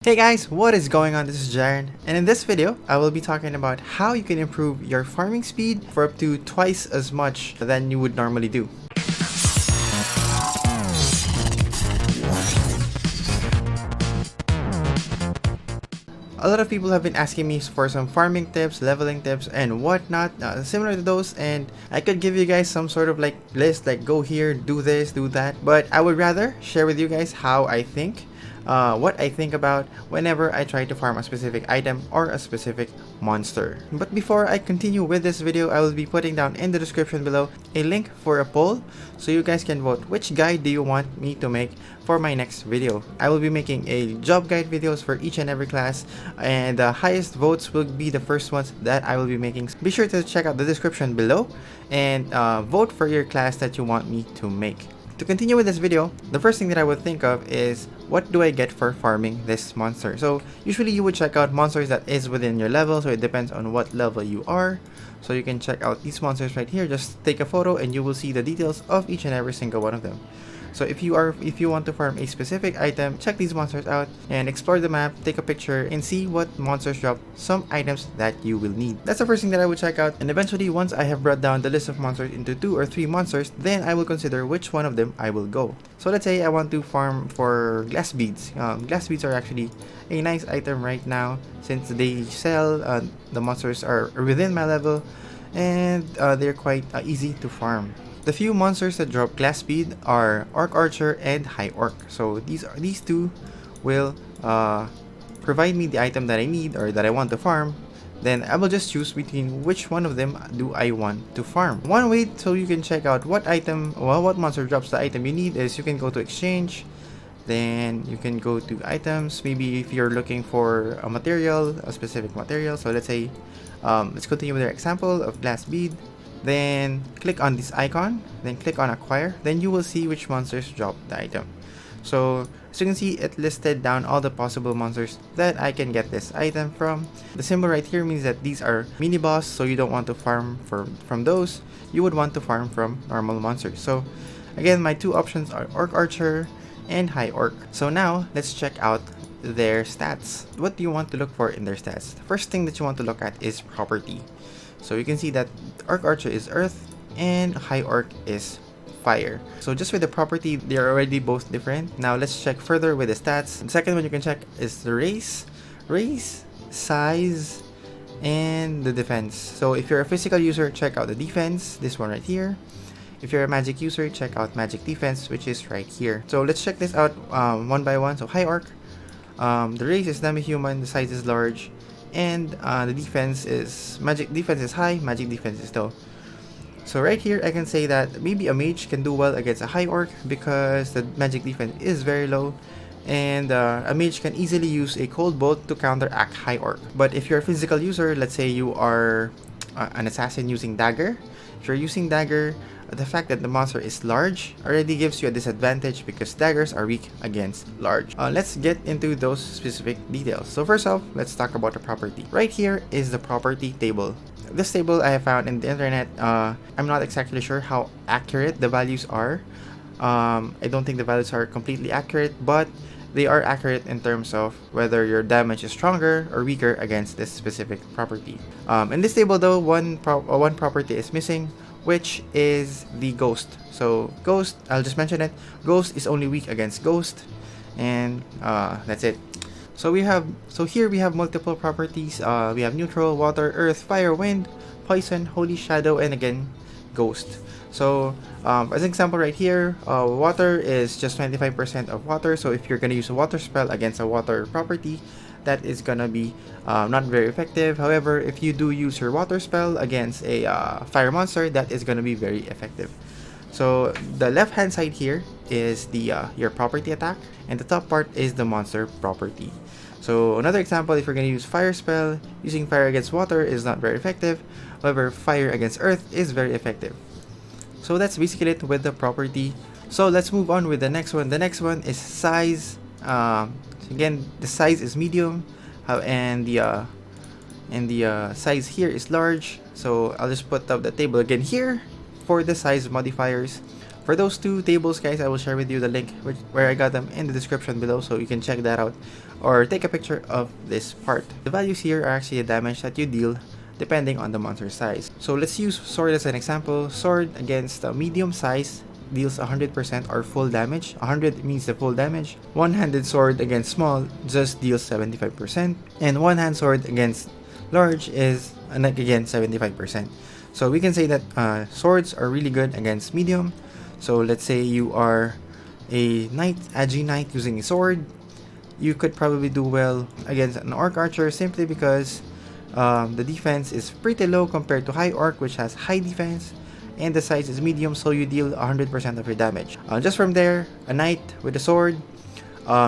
Hey guys, what is going on? This is Jaren, and in this video, I will be talking about how you can improve your farming speed for up to twice as much than you would normally do. A lot of people have been asking me for some farming tips, leveling tips, and whatnot, similar to those, and I could give you guys some sort of list, like go here, do this, do that, but I would rather share with you guys how I think, what I think about whenever I try to farm a specific item or a specific monster. But before I continue with this video, I will be putting down in the description below a link for a poll so you guys can vote which guide do you want me to make for my next video. I will be making a job guide videos for each and every class, and the highest votes will be the first ones that I will be making. Be sure to check out the description below and vote for your class that you want me to make. To continue with this video, the first thing that I would think of is what do I get for farming this monster. So usually you would check out monsters that is within your level, so it depends on what level you are. So you can check out these monsters right here. Just take a photo and you will see the details of each and every single one of them. So if you want to farm a specific item, check these monsters out and explore the map, take a picture, and see what monsters drop some items that you will need. That's the first thing that I would check out, and eventually once I have brought down the list of monsters into 2 or 3 monsters, then I will consider which one of them I will go. So let's say I want to farm for glass beads. Glass beads are actually a nice item right now since they sell, the monsters are within my level, and they're quite easy to farm. The few monsters that drop glass speed are Orc Archer and High Orc. So these two will provide me the item that I need or that I want to farm. Then I will just choose between which one of them do I want to farm. One way so you can check out what monster drops the item you need is you can go to exchange. Then you can go to items. Maybe if you're looking for a material, a specific material. So let's say, let's continue with our example of glass bead. Then click on this icon, then click on acquire, then you will see which monsters drop the item. So as you can see, it listed down all the possible monsters that I can get this item from. The symbol right here means that these are mini boss, so you don't want to farm from those. You would want to farm from normal monsters. So again, my two options are Orc Archer and High Orc. So now let's check out their stats. What do you want to look for in their stats? The first thing that you want to look at is property. So you can see that Orc Archer is Earth and High Orc is Fire. So just with the property, they are already both different. Now let's check further with the stats. The second one you can check is the race, size, and the defense. So if you're a physical user, check out the defense, this one right here. If you're a magic user, check out magic defense, which is right here. So let's check this out one by one. So High Orc, the race is demi-human, the size is large, and the defense is magic defense is high, magic defense is low. So right here I can say that maybe a mage can do well against a High Orc because the magic defense is very low, and a mage can easily use a cold bolt to counteract High Orc. But if you're a physical user, let's say you are an assassin using dagger, if you're using dagger, the fact that the monster is large already gives you a disadvantage because daggers are weak against large. Let's get into those specific details. So first off, let's talk about the property. Right here is the property table. This table I have found in the internet. I'm not exactly sure how accurate the values are. I don't think the values are completely accurate, but they are accurate in terms of whether your damage is stronger or weaker against this specific property. In this table though, one property is missing, which is the Ghost. So Ghost, I'll just mention it. Ghost is only weak against Ghost, and that's it. So here we have multiple properties. We have neutral, water, earth, fire, wind, poison, holy shadow, and again Ghost. So as an example right here, water is just 25% of water. So if you're gonna use a water spell against a water property, that is gonna be not very effective. However, if you do use your water spell against a fire monster, that is gonna be very effective. So the left hand side here is the your property attack, and the top part is the monster property. So another example, if you're gonna use fire spell, using fire against water is not very effective. However, fire against earth is very effective. So that's basically it with the property. So let's move on with the next one. The next one is size. Again, the size is medium, and the size here is large. So I'll just put up the table again here for the size modifiers. For those two tables, guys, I will share with you the link where I got them in the description below, so you can check that out or take a picture of this part. The values here are actually the damage that you deal depending on the monster size. So let's use sword as an example. Sword against a medium size deals 100% or full damage. 100 means the full damage. One-handed sword against small just deals 75%, and one-hand sword against large is again 75%. So we can say that swords are really good against medium. So let's say you are a knight, agi knight using a sword, you could probably do well against an orc archer simply because the defense is pretty low compared to high orc, which has high defense, and the size is medium, so you deal 100% of your damage. Just from there, a knight with a sword,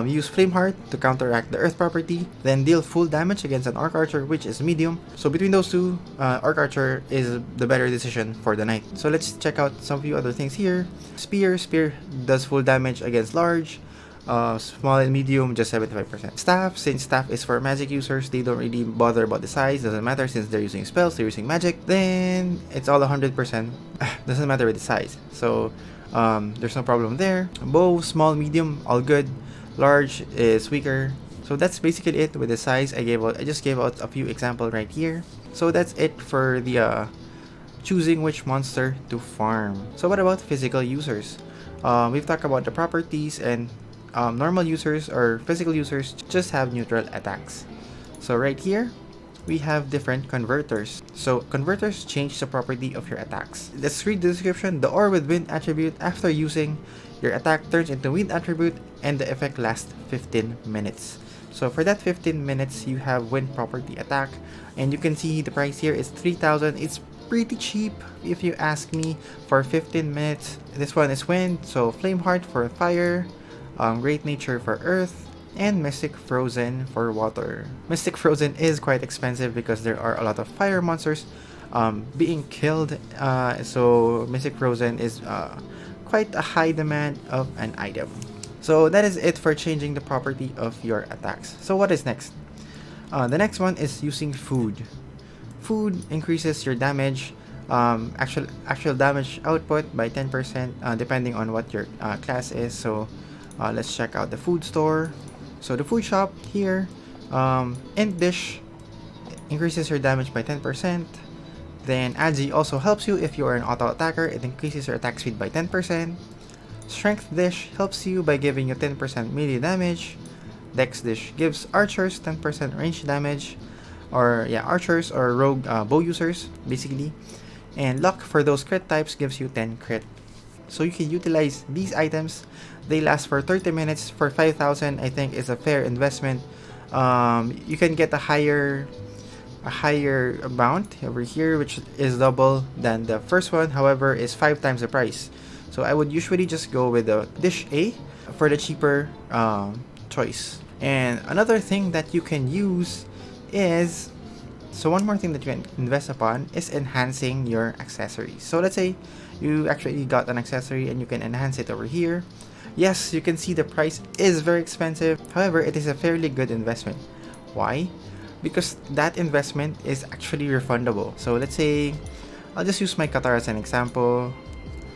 use Flame Heart to counteract the earth property, then deal full damage against an Arc Archer, which is medium. So between those two, Arc Archer is the better decision for the knight. So let's check out some few other things here. Spear does full damage against large. Small and medium, just 75%. Staff, since staff is for magic users, they don't really bother about the size, doesn't matter since they're using spells, they're using magic, then it's all 100%, doesn't matter with the size. So there's no problem there. Bow, small, medium, all good. Large is weaker. So that's basically it with the size. I just gave out a few examples right here. So that's it for the choosing which monster to farm. So what about physical users? We've talked about the properties, and normal users or physical users just have neutral attacks. So right here we have different converters. So converters change the property of your attacks. Let's read the description. The ore with wind attribute, after using, your attack turns into wind attribute and the effect lasts 15 minutes. So for that 15 minutes you have wind property attack, and you can see the price here is 3,000. It's pretty cheap if you ask me for 15 minutes. This one is wind, so Flame Heart for fire, Great Nature for earth, and Mystic Frozen for water. Mystic Frozen is quite expensive because there are a lot of fire monsters being killed, so Mystic Frozen is quite a high demand of an item. So that is it for changing the property of your attacks. So what is next? The next one is using food. Food increases your damage, actual damage output by 10% depending on what your class is. So let's check out the food store. So the food shop here, Int Dish increases your damage by 10%. Then Agi also helps you if you are an auto attacker. It increases your attack speed by 10%. Strength Dish helps you by giving you 10% melee damage. Dex Dish gives archers 10% range damage, or archers or rogue bow users basically. And Luck for those crit types gives you 10 crit. So you can utilize these items. They last for 30 minutes. For 5,000, I think is a fair investment. You can get a higher amount over here, which is double than the first one, however is 5 times the price. So I would usually just go with the Dish A for the cheaper choice. And another thing that you can use is, so one more thing that you can invest upon is enhancing your accessories. So let's say you actually got an accessory and you can enhance it over here. Yes, you can see the price is very expensive, however it is a fairly good investment. Why? Because that investment is actually refundable. So let's say I'll just use my Qatar as an example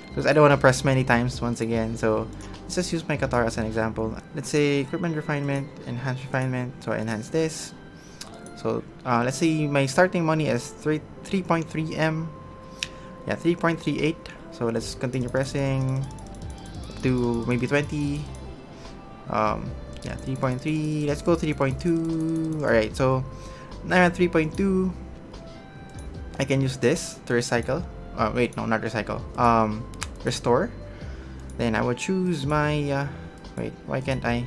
because I don't want to press many times once again. So let's just use my Qatar as an example. Let's say equipment refinement, enhance refinement. So I enhance this. So let's say my starting money is 3.3 M. Yeah, 3.38. So let's continue pressing to maybe 20. 3.3. Let's go 3.2. Alright, so now I'm at 3.2. I can use this to recycle. Wait, no, not recycle. Restore. Then I would choose my. Wait, why can't I?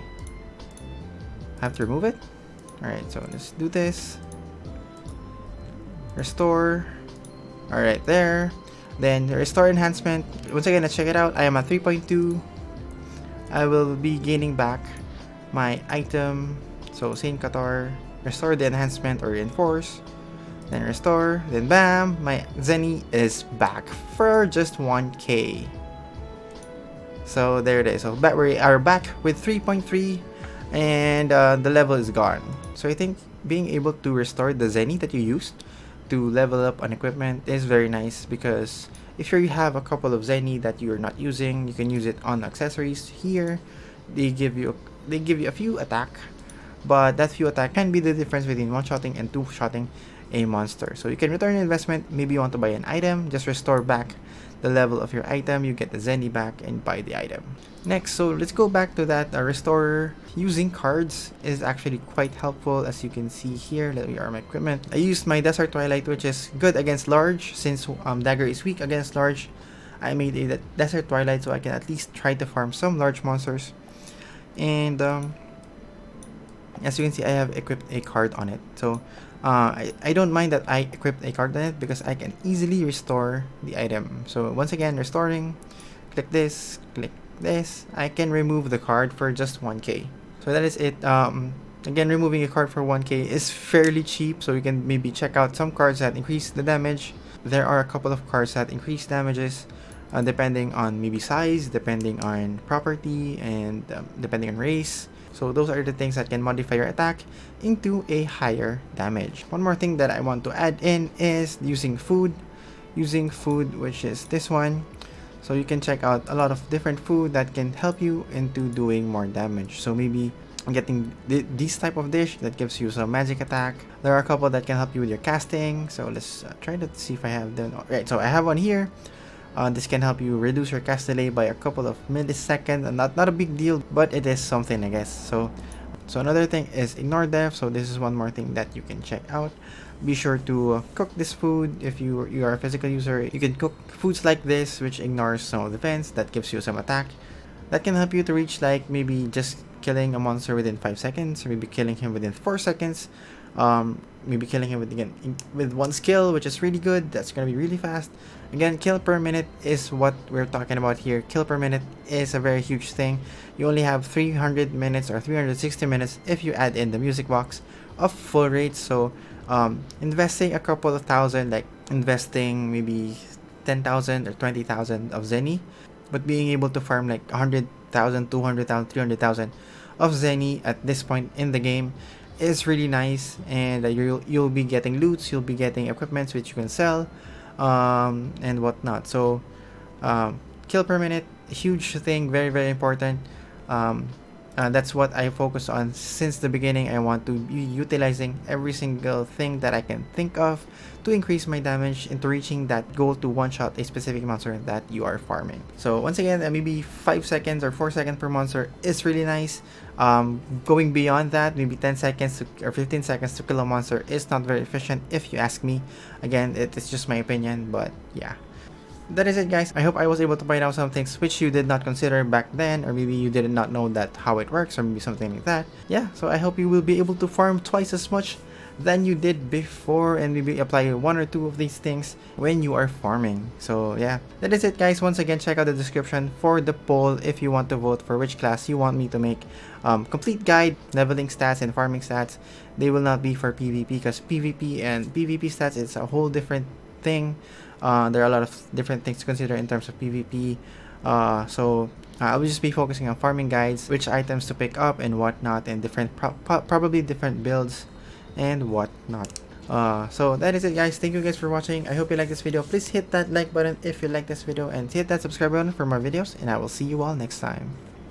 Have to remove it? Alright, so let's do this. Restore. Alright, there. Then the restore enhancement. Once again, let's check it out. I am at 3.2. I will be gaining back my item. So Saint Qatar, restore the enhancement or reinforce, then restore, then bam, my Zenny is back for just 1k. So there it is. So we are back with 3.3 and the level is gone. So I think being able to restore the Zenny that you used to level up on equipment is very nice, because if you have a couple of Zenny that you're not using, you can use it on accessories. Here, they give you a few attack, but that few attack can be the difference between one-shotting and two-shotting a monster. So you can return your investment. Maybe you want to buy an item, just restore back the level of your item, you get the Zenny back and buy the item. Next, so let's go back to that restorer. Using cards is actually quite helpful, as you can see here. Let me arm my equipment. I used my Desert Twilight, which is good against large, since Dagger is weak against large. I made a Desert Twilight so I can at least try to farm some large monsters. And as you can see, I have equipped a card on it. So I don't mind that I equipped a card on it, because I can easily restore the item. So once again, restoring, click this, I can remove the card for just 1k. So that is it. Again, removing a card for 1k is fairly cheap, so you can maybe check out some cards that increase the damage. There are a couple of cards that increase damages, depending on maybe size, depending on property, and depending on race. So those are the things that can modify your attack into a higher damage. One more thing that I want to add in is using food, which is this one. So you can check out a lot of different food that can help you into doing more damage. So maybe getting this type of dish that gives you some magic attack. There are a couple that can help you with your casting. So let's try to see if I have them. Right, so I have one here. This can help you reduce your cast delay by a couple of milliseconds, and not a big deal, but it is something, I guess. So another thing is ignore def. So this is one more thing that you can check out. Be sure to cook this food. If you are a physical user, you can cook foods like this, which ignores some of the defense, that gives you some attack. That can help you to reach like maybe just killing a monster within 5 seconds, or maybe killing him within 4 seconds. Maybe killing him with one skill, which is really good. That's gonna be really fast. Again, kill per minute is what we're talking about here. Kill per minute is a very huge thing. You only have 300 minutes or 360 minutes if you add in the music box of full rate. So investing a couple of thousand, like investing maybe 10,000 or 20,000 of Zenny, but being able to farm like 100,000, 200,000, 300,000 of Zenny at this point in the game is really nice. And you'll be getting loots, you'll be getting equipments which you can sell, and whatnot. So kill per minute, huge thing, very very important. That's what I focus on since the beginning. I want to be utilizing every single thing that I can think of to increase my damage into reaching that goal to one-shot a specific monster that you are farming. So once again, maybe 5 seconds or 4 seconds per monster is really nice. Going beyond that, maybe 10 seconds or 15 seconds to kill a monster is not very efficient if you ask me. Again, it's just my opinion, but yeah. That is it, guys. I hope I was able to point out some things which you did not consider back then, or maybe you did not know that how it works, or maybe something like that. Yeah, so I hope you will be able to farm twice as much than you did before, and maybe apply 1 or 2 of these things when you are farming. So yeah, that is it, guys. Once again, check out the description for the poll if you want to vote for which class you want me to make complete guide, leveling stats and farming stats. They will not be for PvP, because PvP and PvP stats is a whole different thing. There are a lot of different things to consider in terms of PvP. So I'll just be focusing on farming guides, which items to pick up and whatnot, and different probably different builds and whatnot. So that is it, guys. Thank you guys for watching. I hope you like this video. Please hit that like button if you like this video, and hit that subscribe button for more videos, and I will see you all next time.